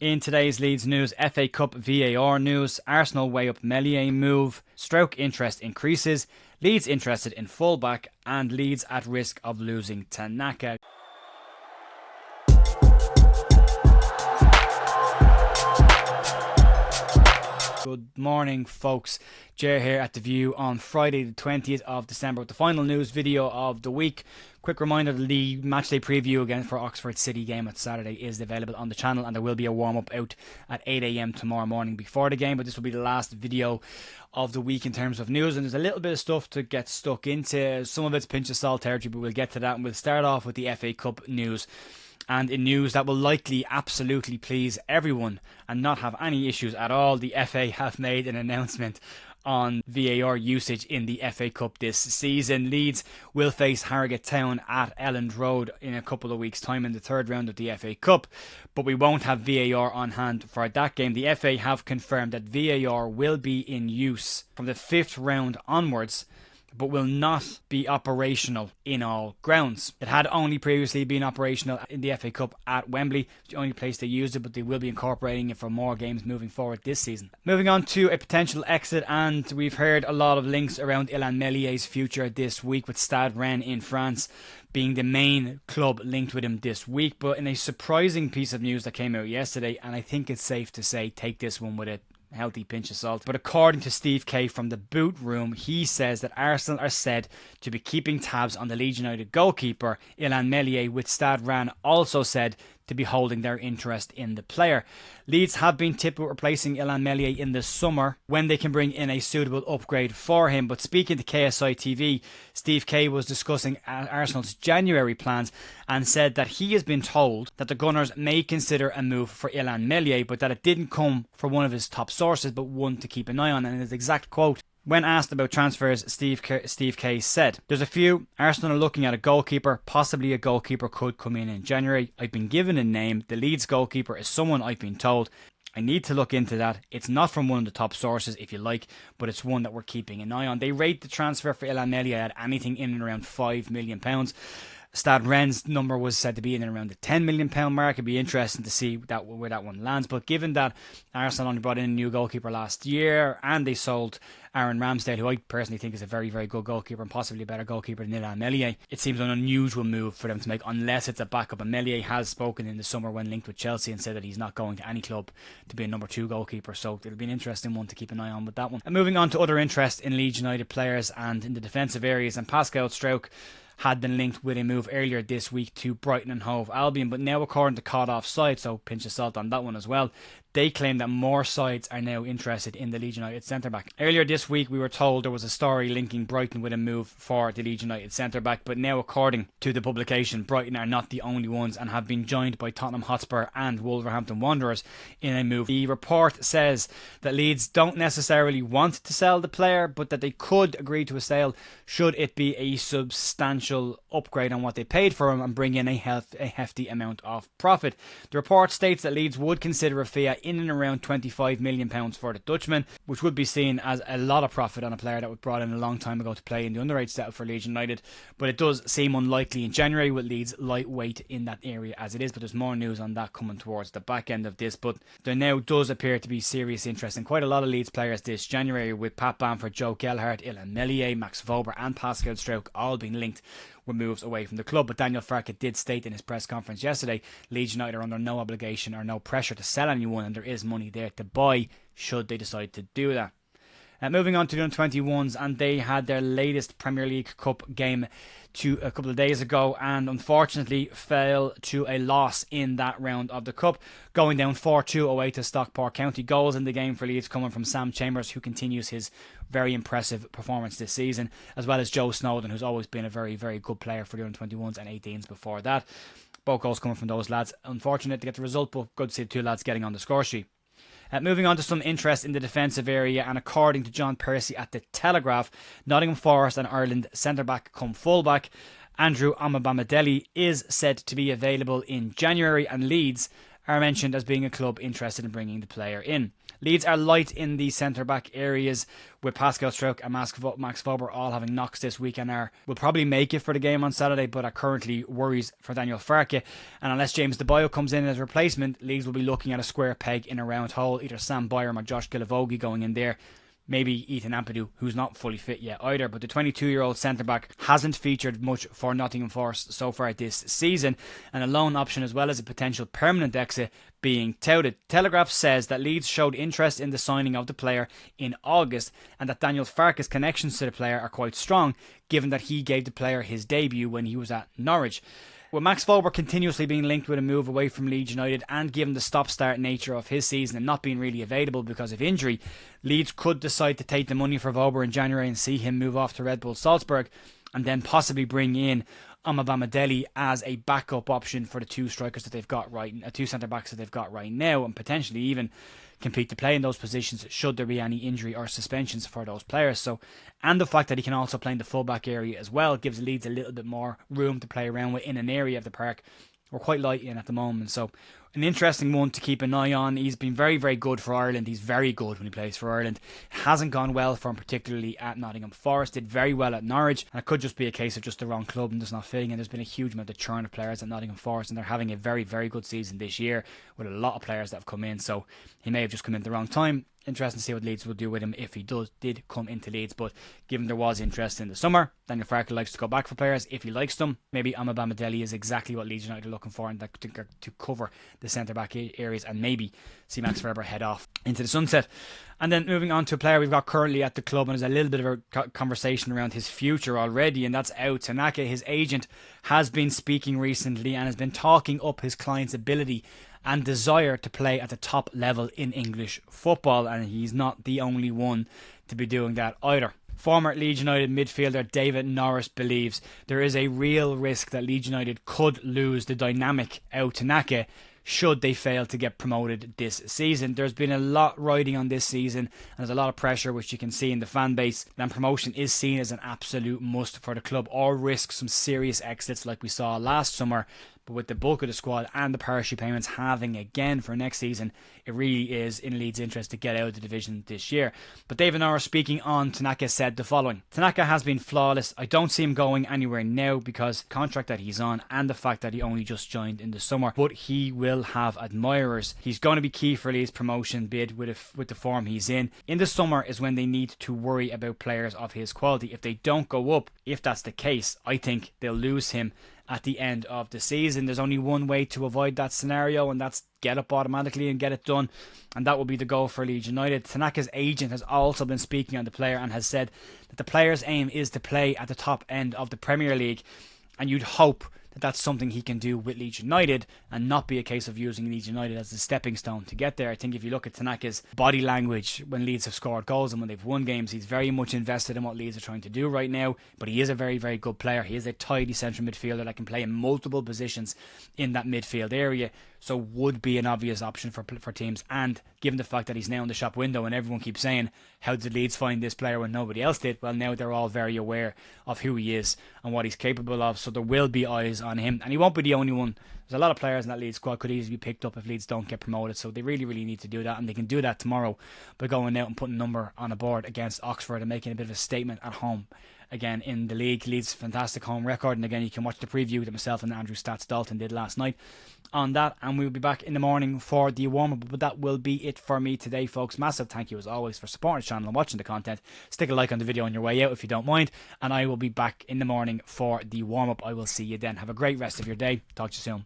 In today's Leeds news, FA Cup VAR news, Arsenal weigh up Meslier move, Struijk interest increases, Leeds interested in fullback, and Leeds at risk of losing Tanaka. Good morning, folks. Jer here at The View on Friday the 20th of December with the final news video of the week. Quick reminder, the matchday preview again for Oxford City game at Saturday is available on the channel, and there will be a warm-up out at 8 a.m. tomorrow morning before the game, but this will be the last video of the week in terms of news, and there's a little bit of stuff to get stuck into. Some of it's pinch of salt territory, but we'll get to that, and we'll start off with the FA Cup news. And in news that will likely absolutely please everyone and not have any issues at all, the FA have made an announcement on VAR usage in the FA Cup this season. Leeds will face Harrogate Town at Elland Road in a couple of weeks' time in the third round of the FA Cup, but we won't have VAR on hand for that game. The FA have confirmed that VAR will be in use from the fifth round onwards, but will not be operational in all grounds. It had only previously been operational in the FA Cup at Wembley, the only place they used it, but they will be incorporating it for more games moving forward this season. Moving on to a potential exit, and we've heard a lot of links around Mesliers' future this week, with Stade Rennes in France being the main club linked with him this week. But in a surprising piece of news that came out yesterday, and I think it's safe to say, take this one with a healthy pinch of salt, but according to Steve Kay from the Boot Room, he says that Arsenal are said to be keeping tabs on the Leeds United goalkeeper Meslier, with Stade Rennes also said to be holding their interest in the player. Leeds have been tipped with replacing Meslier in the summer when they can bring in a suitable upgrade for him. But speaking to KSI TV, Steve Kay was discussing Arsenal's January plans and said that he has been told that the Gunners may consider a move for Meslier, but that it didn't come from one of his top sources, but one to keep an eye on. And his exact quote: when asked about transfers, Steve Kay said, "There's a few. Arsenal are looking at a goalkeeper. Possibly a goalkeeper could come in January. I've been given a name. The Leeds goalkeeper is someone I've been told. I need to look into that. It's not from one of the top sources, if you like, but it's one that we're keeping an eye on." They rate the transfer for Meslier at anything in and around £5 million. Stade Rennes' number was said to be in and around the £10 million mark. It'd be interesting to see where that one lands. But given that Arsenal only brought in a new goalkeeper last year, and they sold Aaron Ramsdale, who I personally think is a very, very good goalkeeper and possibly a better goalkeeper than Meslier, it seems an unusual move for them to make, unless it's a backup. And Meslier has spoken in the summer when linked with Chelsea and said that he's not going to any club to be a number 2 goalkeeper. So it'll be an interesting one to keep an eye on with that one. And moving on to other interest in Leeds United players and in the defensive areas, and Pascal Struijk had been linked with a move earlier this week to Brighton and Hove Albion, but now according to Cod Offside, so pinch of salt on that one as well, they claim that more sides are now interested in the Leeds United centre-back. Earlier this week we were told there was a story linking Brighton with a move for the Leeds United centre-back, but now according to the publication, Brighton are not the only ones and have been joined by Tottenham Hotspur and Wolverhampton Wanderers in a move. The report says that Leeds don't necessarily want to sell the player, but that they could agree to a sale should it be a substantial upgrade on what they paid for him and bring in a hefty amount of profit. The report states that Leeds would consider a fee in and around £25 million for the Dutchman, which would be seen as a lot of profit on a player that was brought in a long time ago to play in the underage setup for Leeds United. But it does seem unlikely in January, with Leeds lightweight in that area as it is. But there's more news on that coming towards the back end of this. But there now does appear to be serious interest in quite a lot of Leeds players this January, with Pat Bamford, Joe Gelhardt, Meslier, Max Vober and Pascal Struijk all being linked with moves away from the club. But Daniel Farke did state in his press conference yesterday, Leeds United are under no obligation or no pressure to sell anyone, and there is money there to buy should they decide to do that. Moving on to the under-21s, and they had their latest Premier League Cup game a couple of days ago, and unfortunately fell to a loss in that round of the Cup, going down 4-2 away to Stockport County. Goals in the game for Leeds coming from Sam Chambers, who continues his very impressive performance this season, as well as Joe Snowden, who's always been a very, very good player for the under-21s and 18s before that. Both goals coming from those lads. Unfortunate to get the result, but good to see the two lads getting on the score sheet. Moving on to some interest in the defensive area, and according to John Percy at the Telegraph, Nottingham Forest and Ireland centre-back come full-back Andrew Omobamidele is said to be available in January, and Leeds are mentioned as being a club interested in bringing the player in. Leeds are light in the centre-back areas, with Pascal Struijk and Max Wöber all having knocks this week and will probably make it for the game on Saturday, but are currently worries for Daniel Farke. And unless James DeBio comes in as a replacement, Leeds will be looking at a square peg in a round hole, either Sam Byram or Josh Gilavogi going in there. Maybe Ethan Ampadu, who's not fully fit yet either. But the 22-year-old centre-back hasn't featured much for Nottingham Forest so far this season, and a loan option as well as a potential permanent exit being touted. Telegraph says that Leeds showed interest in the signing of the player in August, and that Daniel Farke's connections to the player are quite strong, given that he gave the player his debut when he was at Norwich. With Max Wöber continuously being linked with a move away from Leeds United, and given the stop-start nature of his season and not being really available because of injury, Leeds could decide to take the money for Wöber in January and see him move off to Red Bull Salzburg, and then possibly bring in Omobamidele as a backup option for the two strikers that they've got two centre-backs that they've got right now, and potentially even compete to play in those positions should there be any injury or suspensions for those players. So, and the fact that he can also play in the fullback area as well gives Leeds a little bit more room to play around with in an area of the park we're quite light in at the moment. So an interesting one to keep an eye on. He's been very, very good for Ireland. He's very good when he plays for Ireland. Hasn't gone well for him, particularly at Nottingham Forest. Did very well at Norwich. And it could just be a case of just the wrong club and just not fitting. And there's been a huge amount of churn of players at Nottingham Forest, and they're having a very, very good season this year with a lot of players that have come in. So he may have just come in at the wrong time. Interesting to see what Leeds will do with him if he did come into Leeds. But given there was interest in the summer, Daniel Farke likes to go back for players if he likes them. Maybe Omobamidele is exactly what Leeds United are looking for, and that to cover the centre-back areas, and maybe see Max Wöber head off into the sunset. And then moving on to a player we've got currently at the club, and there's a little bit of a conversation around his future already, and that's Ao Tanaka. His agent has been speaking recently and has been talking up his client's ability and desire to play at the top level in English football, and he's not the only one to be doing that either. Former Leeds United midfielder David Norris believes there is a real risk that Leeds United could lose the dynamic Ao Tanaka should they fail to get promoted this season. There's been a lot riding on this season, and there's a lot of pressure, which you can see in the fan base. And promotion is seen as an absolute must for the club, or risk some serious exits like we saw last summer. But with the bulk of the squad and the parachute payments halving again for next season, it really is in Leeds' interest to get out of the division this year. But David Norris, speaking on Tanaka, said the following: Tanaka has been flawless. I don't see him going anywhere now because the contract that he's on and the fact that he only just joined in the summer. But he will have admirers. He's going to be key for Leeds' promotion bid with the form he's in. In the summer is when they need to worry about players of his quality. If they don't go up, if that's the case, I think they'll lose him at the end of the season. There's only one way to avoid that scenario, and that's get up automatically and get it done, and that will be the goal for Leeds United. Tanaka's agent has also been speaking on the player and has said that the player's aim is to play at the top end of the Premier League, and you'd hope that that's something he can do with Leeds United and not be a case of using Leeds United as a stepping stone to get there. I think if you look at Tanaka's body language when Leeds have scored goals and when they've won games, he's very much invested in what Leeds are trying to do right now. But he is a very, very good player. He is a tidy central midfielder that can play in multiple positions in that midfield area, so would be an obvious option for teams. And given the fact that he's now in the shop window and everyone keeps saying, how did Leeds find this player when nobody else did? Well, now they're all very aware of who he is and what he's capable of, so there will be eyes on him, and he won't be the only one. There's a lot of players in that Leeds squad could easily be picked up if Leeds don't get promoted, so they really, really need to do that, and they can do that tomorrow by going out and putting a number on a board against Oxford and making a bit of a statement at home again in the league. Leeds' fantastic home record, and again you can watch the preview that myself and Andrew Stats Dalton did last night on that, and we'll be back in the morning for the warm-up. But that will be it for me today, folks. Massive thank you as always for supporting the channel and watching the content. Stick a like on the video on your way out if you don't mind, and I will be back in the morning for the warm-up. I will see you then. Have a great rest of your day. Talk to you soon.